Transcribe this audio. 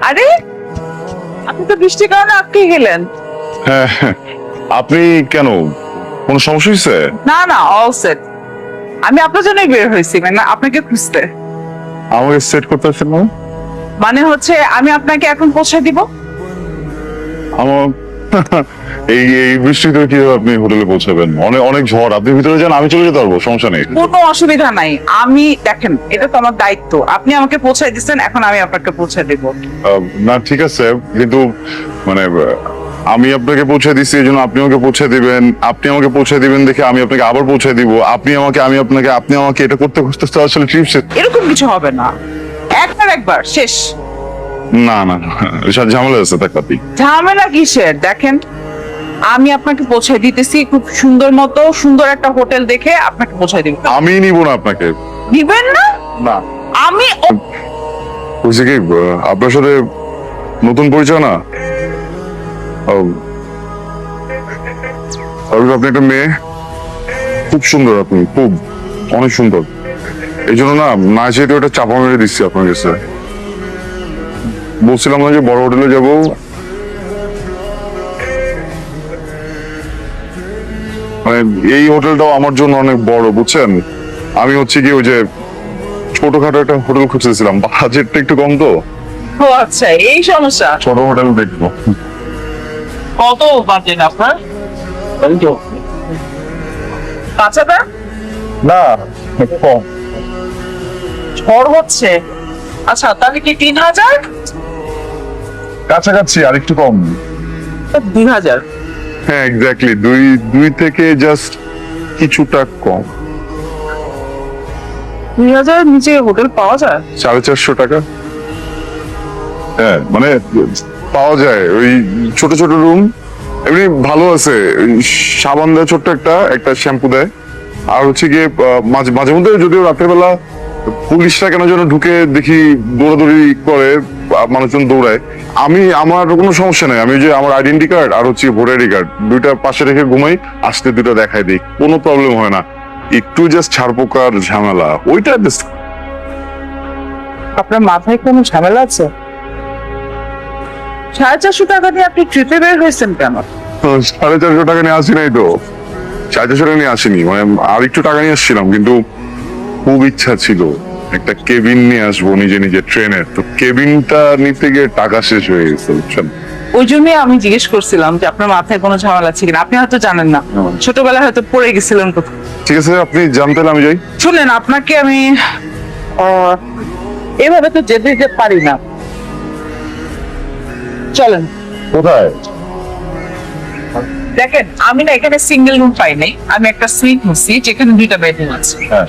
আরে আপনি তো বৃষ্টির কারণে আটকে গেলেন। হ্যাঁ, আপনি কেন, কোনো সমস্যা হয়েছে? না না, অল সেট। আমি আপনার জন্যই বের হয়েছি, মানে আপনাকে খুঁজতে। আমাকে সেট করতে পারছেন না? মানে হচ্ছে আমি আপনাকে এখন পৌঁছে দিব। আমার এই এই বৃষ্টিতে কিভাবে আপনি হোটেলে পৌঁছাবেন? অনেক অনেক ঝড়, আপনি ভিতরে যান, আমি চলে যেতে পারবো, সমস্যা নেই। কোনো অসুবিধা নাই। আমি দেখেন, এটা তো আমার দায়িত্ব। আপনি আমাকে পৌঁছায় দিচ্ছেন, এখন আমি আপনাকে পৌঁছে দেব। না ঠিক আছে, কিন্তু মানে আমি আপনাকে পৌঁছে দিচ্ছি এই জন্য আপনি আমাকে পৌঁছে দিবেন, আপনি আমাকে পৌঁছে দিবেন দেখে আমি আপনাকে আবার পৌঁছে দিব, আপনি আমাকে আমি আপনাকে, আপনি আমাকে, এটা করতে করতে তো আসলে ট্রিপ শেষ। এরকম কিছু হবে না, একবার শেষ। না না না, এসব ঝামেলা আছে তাকাতি। ঝামেলা কিসের? দেখেন, আমি আপনাকে পৌঁছে দিতেছি খুব সুন্দর একটা হোটেল দেখে আপনাকে পৌঁছে দিব। আমি নিব না আপনাকে। দিবেন না? না, আমি বুঝছি কি, আপনার সাথে নতুন পরিচয় না। আপনি একটা মেয়ে, খুব সুন্দর, আপনি খুব অনেক সুন্দর, এই জন্য না না যেহেতু এটা চাপা মেরে দিচ্ছি আপনার কাছে। বলছিলাম না যে বড় হোটেলে যাব, মানে এই হোটেলটাও আমার জন্য অনেক বড়, বুঝছেন। আমি হচ্ছে কি ওই যে ছোটখাটো একটা হোটেল খুঁজতেছিলাম, বাজেটটা একটু কম তো। ও আচ্ছা, এই সমস্যা। ছোট হোটেল দেখবো। কত বাজেট আপনার? 5,000? না, কম। ঝড় হচ্ছে। আচ্ছা, তাহলে কি 3,000? কাছাকাছি আর একটু কম। 2,000? হ্যাঁ এক্স্যাক্টলি, দুই থেকে জাস্ট কিছুটা কম। 2,000 নিচে হোটেল পাওয়া যায়? 450 টাকা। হ্যাঁ মানে পাওয়া যায়, ওই ছোট ছোট রুম, এমনি ভালো আছে। ওই সাবান দেয় ছোট্ট একটা শ্যাম্পু দেয়, আর হচ্ছে গিয়ে মাঝে মাঝে মধ্যে যদিও রাতের বেলা পুলিশরা কেন যেন ঢুকে দেখি দৌড়াদৌড়ি করে, মানুষজন দৌড়ায়। আমার কোনো সমস্যা নেই, আমি যে আমার আইডেন্টি কার্ড আর হচ্ছে ভোটার আইডি কার্ড দুইটা পাশে রেখে ঘুমাই, আসতে দুটো দেখাই দিই, কোনো প্রবলেম হয় না। একটু জাস্ট ছাড়পোকার ঝামেলা, ওইটা জাস্ট। আপনার মাথায় কোনো ঝামেলা আছে? 450 টাকা দিয়ে আপনি ট্রিপে বের হয়েছেন কেন? 450 টাকা নিয়ে আসি নাই তো, 450 টাকা নিয়ে আসিনি, মানে আর একটু টাকা নিয়ে আসছিলাম, কিন্তু খুব ইচ্ছা ছিল একটা কেবিন নিয়ে আসবো নিজে নিজে ট্রেনের, তো কেবিনটা নিতে গিয়ে টাকা শেষ হয়ে গেছে, বুঝছেন। ওই জন্যই আমি জিজ্ঞেস করছিলাম যে আপনার মাথায় কোনো ঝামেলা আছে কিনা। আপনি হয়তো জানেন না, ছোটবেলায় হয়তো পড়ে গেছিলেন কোথাও। ঠিক আছে, আপনি জানতেন আমি যাই। শুনেন, আপনাকে আমি এভাবে তো যেতে পারি না। চলেন। কোথায়? দেখেন, আমি না এখানে সিঙ্গেল রুম পাই নাই, আমি একটা সুইট নিচ্ছি যেখানে 2টা বেডরুম আছে। হ্যাঁ